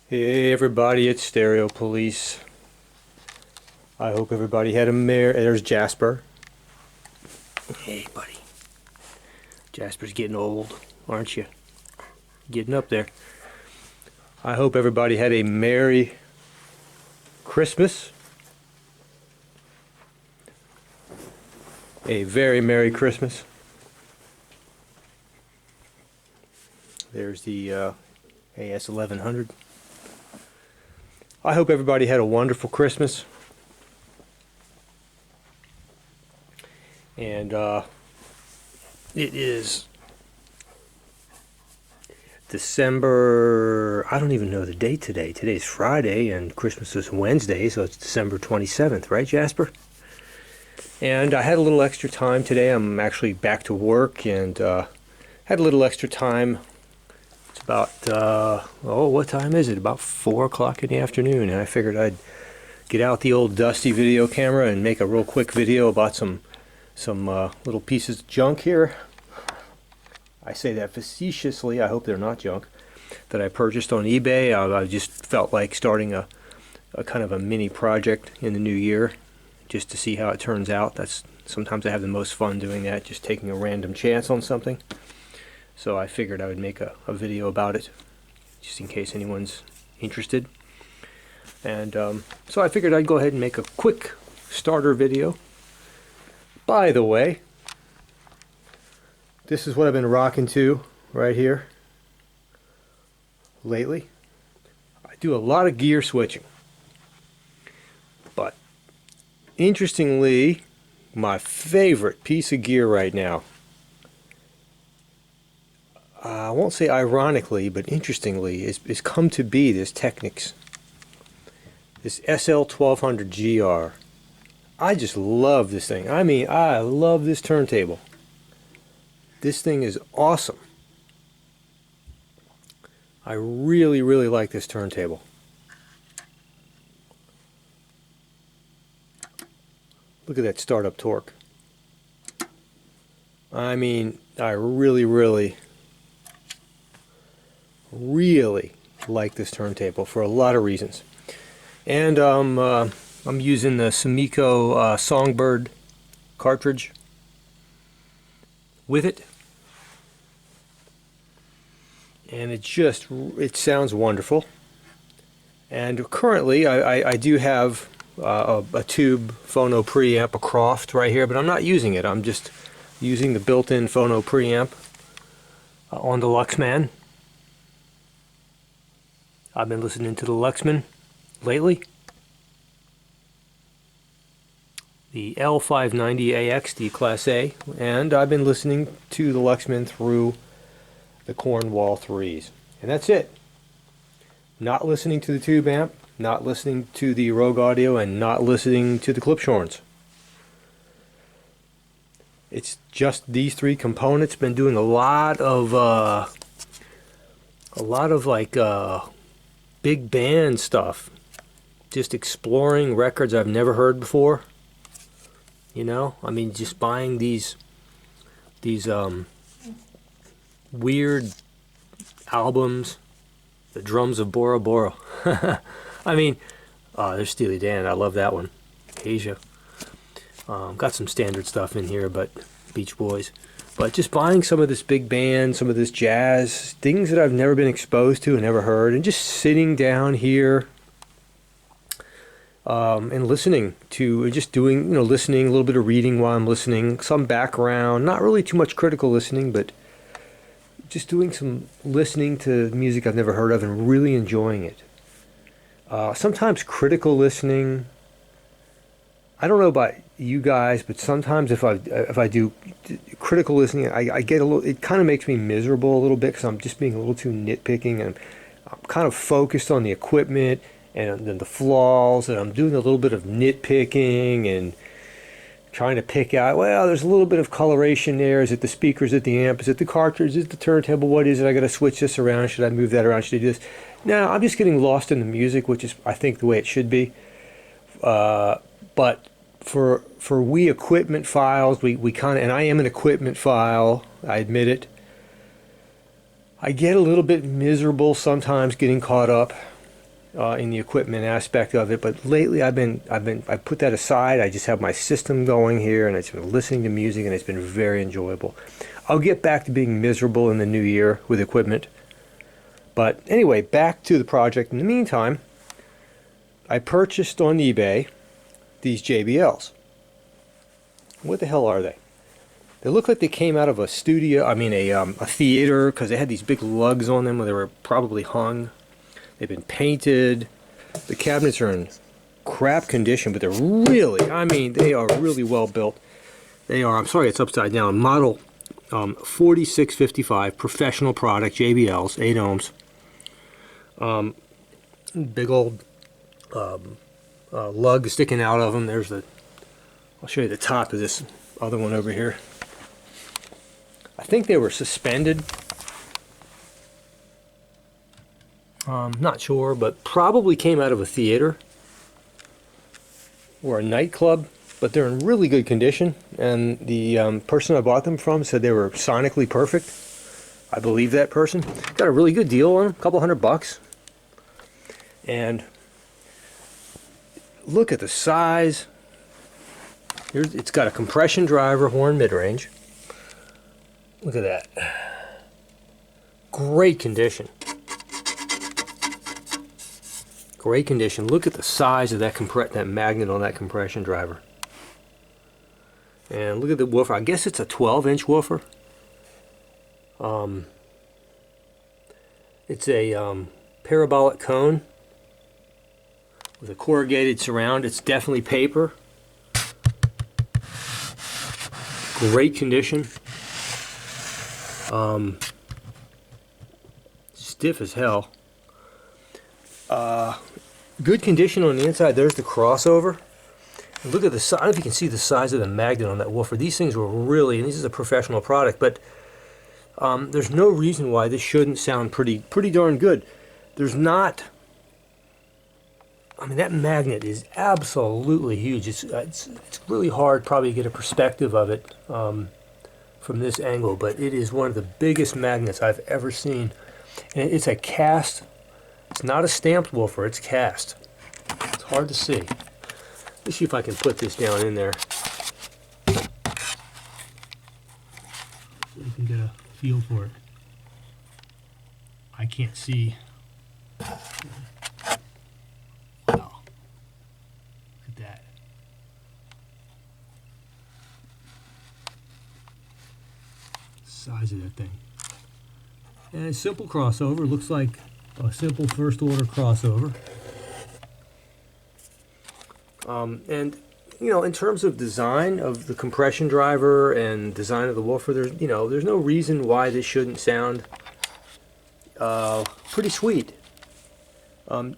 Hey everybody, it's Stereo Police. I hope everybody had a There's Jasper. Hey buddy. Jasper's getting old, aren't you? Getting up there. I hope everybody had a Merry Christmas. A very Merry Christmas. There's the AS 1100. I hope everybody had a wonderful Christmas. And it is December, I don't even know the date today. Today's Friday and Christmas is Wednesday, so it's December 27th, right, Jasper? And I had a little extra time today. I'm actually back to work and had a little extra time. It's about, what time is it? About 4 o'clock in the afternoon. And I figured I'd get out the old dusty video camera and make a real quick video about some little pieces of junk here. I say that facetiously. I hope they're not junk. That I purchased on eBay. I just felt like starting a kind of a mini project in the new year, just to see how it turns out. Sometimes I have the most fun doing that, just taking a random chance on something. So I figured I would make a video about it, just in case anyone's interested. And so I figured I'd go ahead and make a quick starter video. By the way, this is what I've been rocking to right here lately. I do a lot of gear switching. But interestingly, my favorite piece of gear right now, I won't say ironically, but interestingly, is come to be this Technics, this SL1200GR. I just love this thing. I mean, I love this turntable. This thing is awesome. I really, really like this turntable. Look at that startup torque. I mean, I really, really like this turntable for a lot of reasons. And I'm using the Sumiko Songbird cartridge with it, and it sounds wonderful. And currently I do have a tube phono preamp, a Croft right here, but I'm not using it. I'm just using the built-in phono preamp on the Luxman. I've been listening to the Luxman lately. The L590AX, the Class A, and I've been listening to the Luxman through the Cornwall 3s. And that's it. Not listening to the tube amp, not listening to the Rogue Audio, and not listening to the Klipschorns. It's just these three components. Been doing a lot of like big band stuff. Just exploring records I've never heard before. You know, I mean, just buying these weird albums, the Drums of Bora Bora. I mean, there's Steely Dan. I love that one. Asia. Got some standard stuff in here, but Beach Boys. But just buying some of this big band, some of this jazz, things that I've never been exposed to and never heard, and just sitting down here and listening to, just doing, listening, a little bit of reading while I'm listening, some background, not really too much critical listening, but just doing some listening to music I've never heard of and really enjoying it. Sometimes critical listening, I don't know about you guys, but sometimes if I do critical listening, I get a little, it kind of makes me miserable a little bit because I'm just being a little too nitpicking, and I'm kind of focused on the equipment and then the flaws, and I'm doing a little bit of nitpicking and trying to pick out, well, there's a little bit of coloration there. Is it the speakers? Is it the amp? Is it the cartridge? Is it the turntable? What is it? I got to switch this around. Should I move that around? Should I do this? No, I'm just getting lost in the music, which is, I think, the way it should be. But for we equipment files, we kind of, and I am an equipment file, I admit it. I get a little bit miserable sometimes getting caught up in the equipment aspect of it. But lately, I put that aside. I just have my system going here, and I've been listening to music, and it's been very enjoyable. I'll get back to being miserable in the new year with equipment. But anyway, back to the project. In the meantime, I purchased on eBay these JBLs. What the hell are they? They look like they came out of a studio, a theater, because they had these big lugs on them where they were probably hung. They've been painted. The cabinets are in crap condition, but they're really, they are really well built. They are, I'm sorry it's upside down, model 4655, professional product, JBLs, 8 ohms. Big old lug sticking out of them. I'll show you the top of this other one over here. I think they were suspended. Not sure, but probably came out of a theater or a nightclub, but they're in really good condition. And the person I bought them from said they were sonically perfect. I believe that person. Got a really good deal on them, a couple $100. And look at the size. It's got a compression driver, horn mid-range. Look at that. Great condition. Great condition. Look at the size of that magnet on that compression driver. And look at the woofer. I guess it's a 12-inch woofer. It's a parabolic cone with a corrugated surround. It's definitely paper. Great condition. Stiff as hell. Good condition on the inside. There's the crossover. And look at the size. I don't know if you can see the size of the magnet on that woofer. These things were really, and this is a professional product, but there's no reason why this shouldn't sound pretty darn good. There's not. That magnet is absolutely huge. It's really hard probably to get a perspective of it from this angle, but it is one of the biggest magnets I've ever seen. And it's a cast. It's not a stamped woofer, it's cast. It's hard to see. Let's see if I can put this down in there. So you can get a feel for it. I can't see. Wow. Look at that. Size of that thing. And a simple crossover. Looks like a simple first order crossover. And in terms of design of the compression driver and design of the woofer, there's no reason why this shouldn't sound pretty sweet. The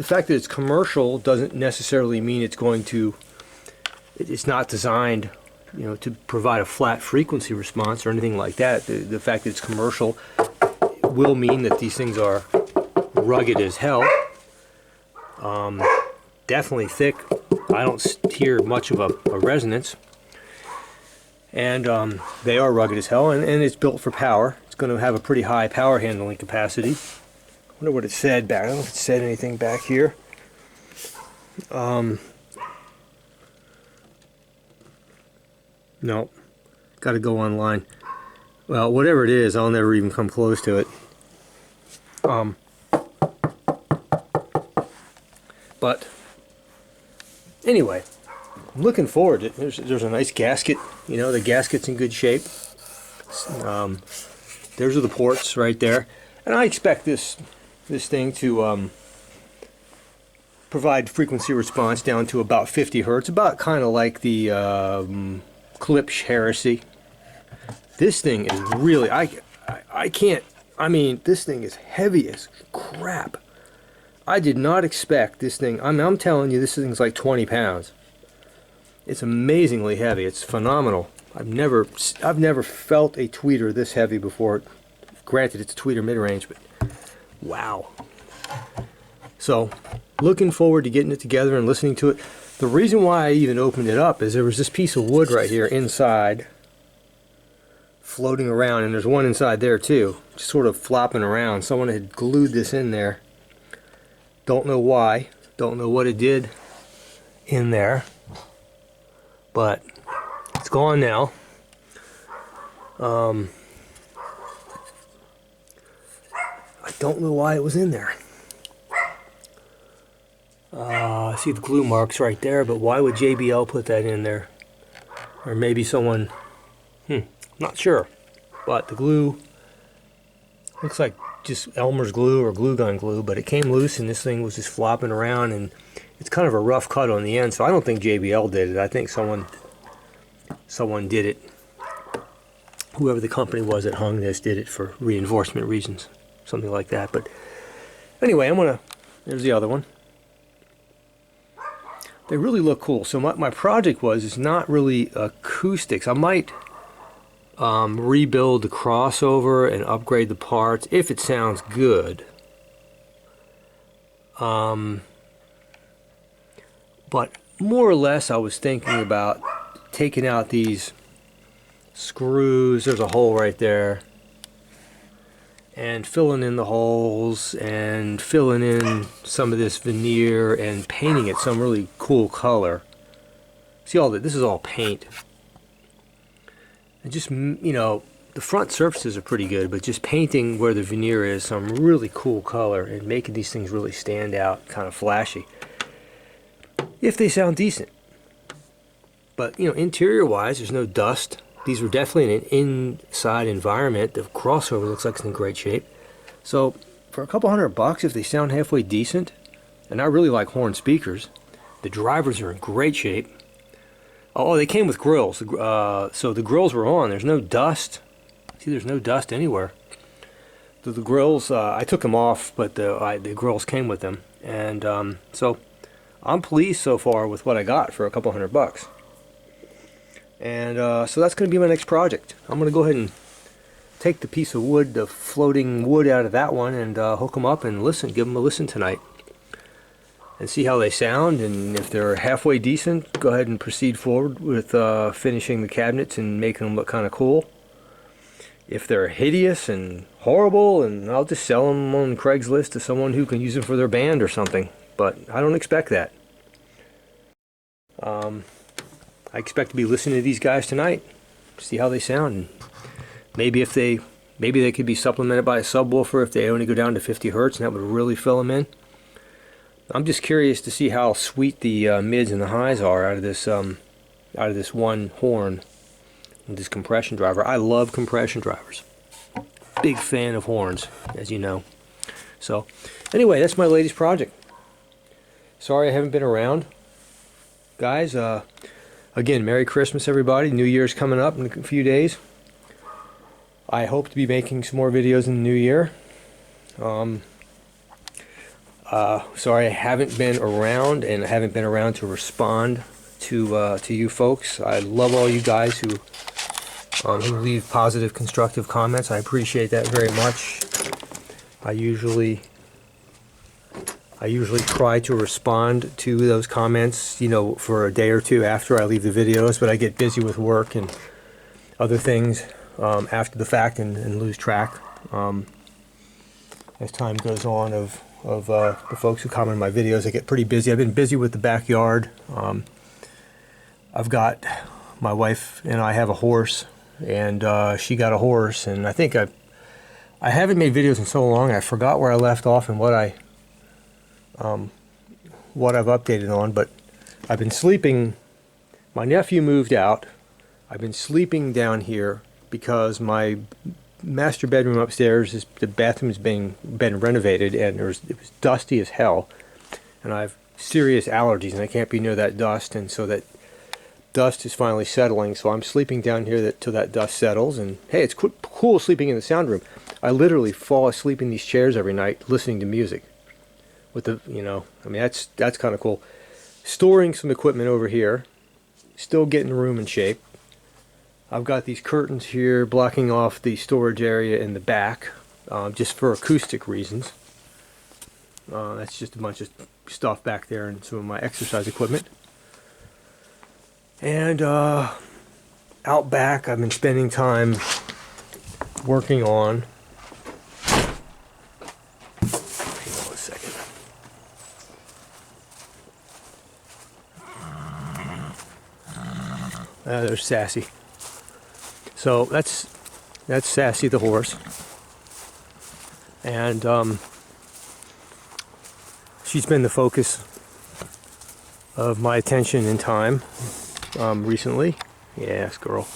fact that it's commercial doesn't necessarily mean it's not designed to provide a flat frequency response or anything like that. The fact that it's commercial will mean that these things are rugged as hell. Definitely thick. I don't hear much of a resonance. And they are rugged as hell, and it's built for power. It's going to have a pretty high power handling capacity. I wonder what it said back. I don't know if it said anything back here. No. Got to go online. Well, whatever it is, I'll never even come close to it. But anyway, I'm looking forward to it. There's a nice gasket. The gasket's in good shape. There's the ports right there, and I expect this thing to provide frequency response down to about 50 hertz, about kind of like the Klipsch Heresy. This thing is really, I can't. This thing is heavy as crap. I did not expect this thing. I'm telling you, this thing's like 20 pounds. It's amazingly heavy. It's phenomenal. I've never felt a tweeter this heavy before. Granted, it's a tweeter mid-range, but wow. So, looking forward to getting it together and listening to it. The reason why I even opened it up is there was this piece of wood right here inside, floating around, and there's one inside there too, just sort of flopping around. Someone had glued this in there, Don't know why. Don't know what it did in there. But it's gone now. I don't know why it was in there. I see the glue marks right there, but why would JBL put that in there? Or maybe someone, not sure. But the glue looks like just Elmer's glue or glue gun glue, but it came loose and this thing was just flopping around, and it's kind of a rough cut on the end, so I don't think JBL did it. I think someone did it. Whoever the company was that hung this did it for reinforcement reasons, something like that. But anyway, there's the other one. They really look cool. So my project is not really acoustics. I might rebuild the crossover and upgrade the parts if it sounds good. But more or less I was thinking about taking out these screws. There's a hole right there. And filling in the holes and filling in some of this veneer and painting it some really cool color. See all that? This is all paint. And just, the front surfaces are pretty good, but just painting where the veneer is some really cool color and making these things really stand out, kind of flashy. If they sound decent. But, interior wise, there's no dust. These were definitely an inside environment. The crossover looks like it's in great shape. So for a couple $100, if they sound halfway decent, and I really like horn speakers, the drivers are in great shape. Oh, they came with grills. So the grills were on. There's no dust. See, there's no dust anywhere. The grills, I took them off, but the grills came with them. And so I'm pleased so far with what I got for a couple $100. And so that's going to be my next project. I'm going to go ahead and take the piece of wood, the floating wood out of that one, and hook them up and give them a listen tonight. And see how they sound, and if they're halfway decent, go ahead and proceed forward with finishing the cabinets and making them look kind of cool. If they're hideous and horrible, and I'll just sell them on Craigslist to someone who can use them for their band or something. But I don't expect that. I expect to be listening to these guys tonight, see how they sound, and maybe they could be supplemented by a subwoofer if they only go down to 50 hertz, and that would really fill them in. I'm just curious to see how sweet the mids and the highs are out of this one horn with this compression driver. I love compression drivers. Big fan of horns, as you know. So anyway, that's my latest project. Sorry I haven't been around, guys. Again, Merry Christmas, everybody. New Year's coming up in a few days. I hope to be making some more videos in the new year. Sorry I haven't been around, and I haven't been around to respond to you folks. I love all you guys who leave positive, constructive comments. I appreciate that very much. I usually try to respond to those comments, for a day or two after I leave the videos, but I get busy with work and other things after the fact and lose track as time goes on of the folks who comment on my videos. I get pretty busy. I've been busy with the backyard. I've got, my wife and I have a horse, and she got a horse, and I think I haven't made videos in so long I forgot where I left off and what I've updated on, but I've been sleeping. My nephew moved out. I've been sleeping down here because my master bedroom upstairs, the bathroom's been renovated, and it was dusty as hell, and I have serious allergies and I can't be near that dust, and so that dust is finally settling, so I'm sleeping down here till that dust settles. And hey, it's cool sleeping in the sound room. I literally fall asleep in these chairs every night listening to music. With the, that's kind of cool. Storing some equipment over here, still getting the room in shape. I've got these curtains here blocking off the storage area in the back, just for acoustic reasons. That's just a bunch of stuff back there and some of my exercise equipment. And out back, I've been spending time working on. Hang on a second. There's Sassy. So that's Sassy the horse, and she's been the focus of my attention and time recently. Yes, girl,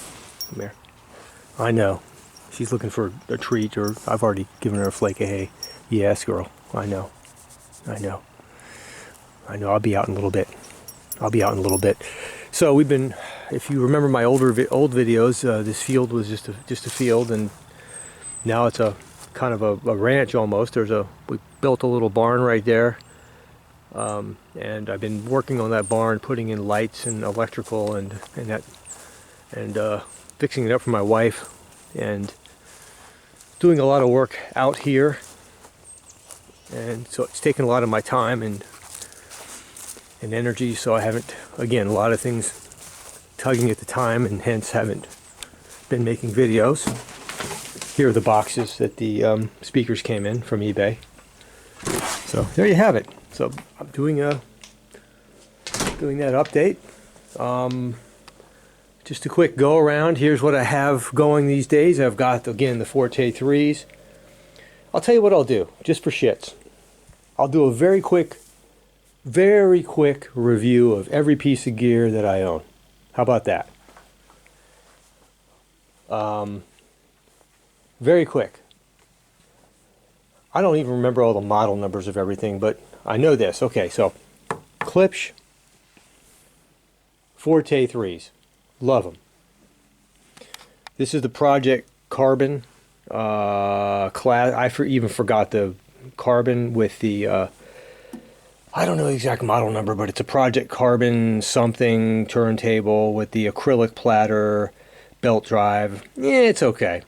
come here. I know. She's looking for a treat, or I've already given her a flake of hay. Yes, girl. I know. I'll be out in a little bit. So we've been, if you remember my old videos, this field was just a field, and now it's a kind of a ranch almost. We built a little barn right there, and I've been working on that barn, putting in lights and electrical and fixing it up for my wife, and doing a lot of work out here. And so it's taken a lot of my time and energy, so I haven't, again, a lot of things tugging at the time, and hence haven't been making videos. Here are the boxes that the speakers came in from eBay. So there you have it. So I'm doing that update. Just a quick go around. Here's what I have going these days. I've got, again, the Forte 3s. I'll tell you what I'll do, just for shits. I'll do a very quick review of every piece of gear that I own. How about that? Very quick. I don't even remember all the model numbers of everything, but I know this. Okay, so Klipsch Forte 3s. Love them. This is the Project Carbon class. I even forgot the carbon with the I don't know the exact model number, but it's a Project Carbon something turntable with the acrylic platter, belt drive. Yeah, it's okay.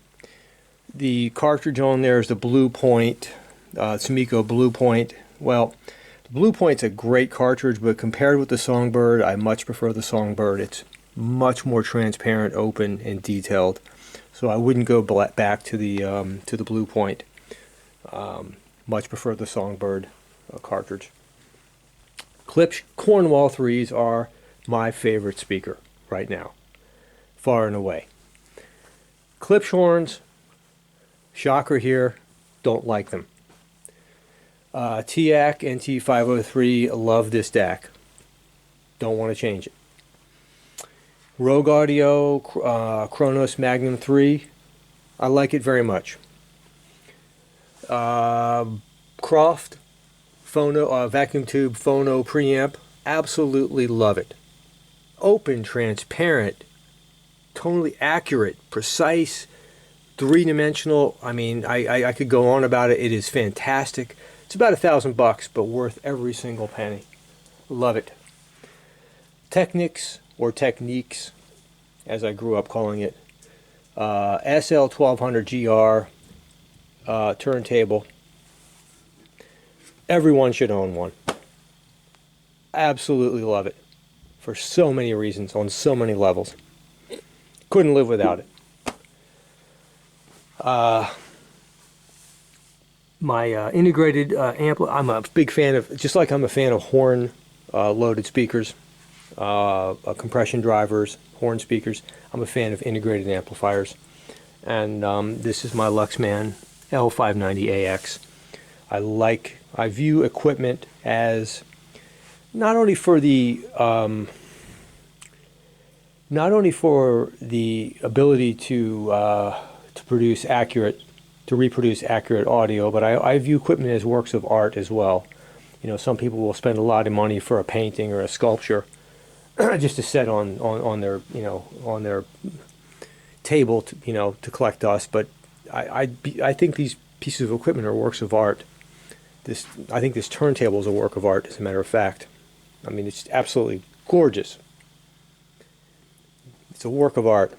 The cartridge on there is the Blue Point, Sumiko Blue Point. Well, the Blue Point's a great cartridge, but compared with the Songbird, I much prefer the Songbird. It's much more transparent, open, and detailed. So I wouldn't go back to the Blue Point. Much prefer the Songbird cartridge. Klipsch Cornwall 3s are my favorite speaker right now, far and away. Klipsch horns, shocker here, don't like them. TAC NT503, love this DAC. Don't want to change it. Rogue Audio Kronos Magnum 3, I like it very much. Croft Phono, vacuum tube phono preamp, absolutely love it. Open, transparent, totally accurate, precise, three-dimensional. I mean, I could go on about it. It is fantastic. It's about $1,000, but worth every single penny. Love it. Technics, or Techniques, as I grew up calling it. SL1200 GR turntable. Everyone should own one. Absolutely love it. For so many reasons, on so many levels. Couldn't live without it. My integrated amp, I'm a big fan of, just like I'm a fan of horn loaded speakers, compression drivers, horn speakers, I'm a fan of integrated amplifiers. And this is my Luxman L590AX. I view equipment as not only for the ability to reproduce accurate audio, but I view equipment as works of art as well. You know, some people will spend a lot of money for a painting or a sculpture just to set on their on their table to collect dust. But I think these pieces of equipment are works of art. I think this turntable is a work of art, as a matter of fact. I mean, it's absolutely gorgeous. It's a work of art.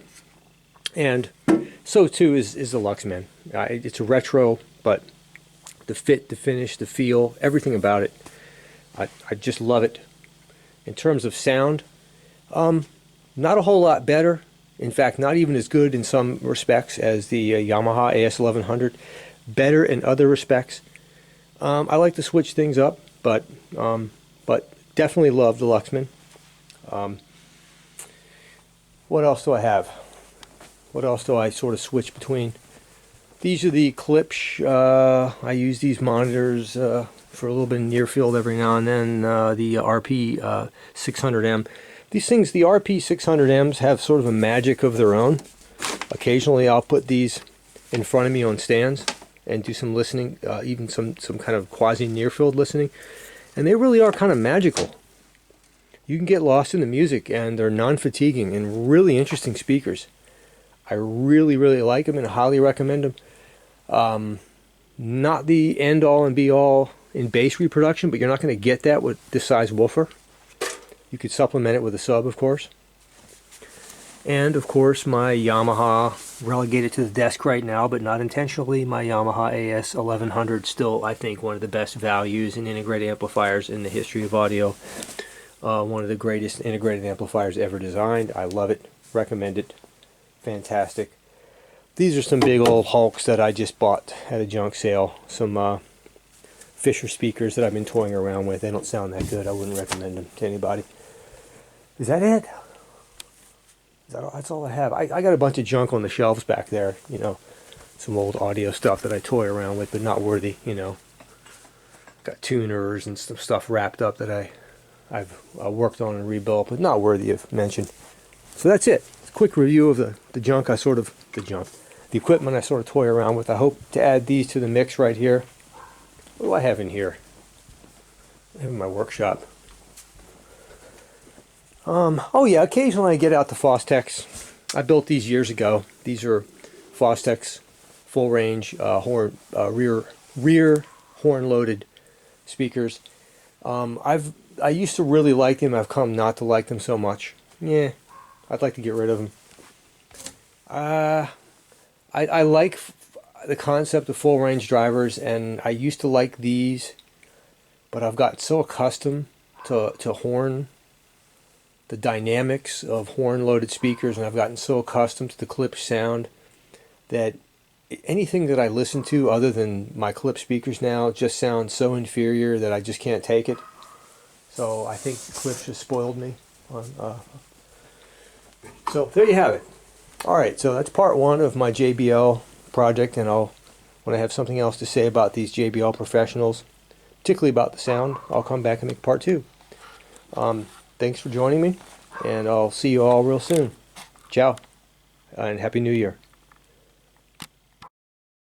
And so too is the Luxman. It's a retro, but the fit, the finish, the feel, everything about it, I just love it. In terms of sound, not a whole lot better. In fact, not even as good in some respects as the Yamaha AS1100. Better in other respects. I like to switch things up, but definitely love the Luxman. What else do I have? What else do I sort of switch between? These are the clips. I use these monitors for a little bit of near field every now and then. The RP 600M. These things, the RP 600Ms, have sort of a magic of their own. Occasionally I'll put these in front of me on stands and do some listening, even some kind of quasi near field listening. And they really are kind of magical. You can get lost in the music, and they're non-fatiguing and really interesting speakers. I really, really like them and highly recommend them. Not the end-all and be-all in bass reproduction, but you're not going to get that with this size woofer. You could supplement it with a sub, of course. And, of course, my Yamaha, relegated to the desk right now, but not intentionally, my Yamaha AS 1100, still, I think, one of the best values in integrated amplifiers in the history of audio. One of the greatest integrated amplifiers ever designed. I love it. Recommend it. Fantastic. These are some big old hulks that I just bought at a junk sale. Some Fisher speakers that I've been toying around with. They don't sound that good. I wouldn't recommend them to anybody. Is that it? That's all I have. I got a bunch of junk on the shelves back there. You know, some old audio stuff that I toy around with, but not worthy. You know, got tuners and some stuff wrapped up that I've worked on and rebuilt, but not worthy of mention. So that's it. Quick review of the junk the equipment I sort of toy around with. I hope to add these to the mix right here. What do I have in here? I have in my workshop. Oh yeah, occasionally I get out the Fostex. I built these years ago. These are Fostex full range rear horn loaded speakers. I used to really like them. I've come not to like them so much. Yeah, I'd like to get rid of them. I like the concept of full range drivers, and I used to like these, but I've gotten so accustomed to horn, the dynamics of horn loaded speakers, and I've gotten so accustomed to the clip sound that anything that I listen to other than my clip speakers now just sounds so inferior that I just can't take it. So I think the clips just spoiled me. So there you have it. Alright, so that's part one of my JBL project, and when I have something else to say about these JBL professionals, particularly about the sound, I'll come back and make part two. Thanks for joining me, and I'll see you all real soon. Ciao, and Happy New Year.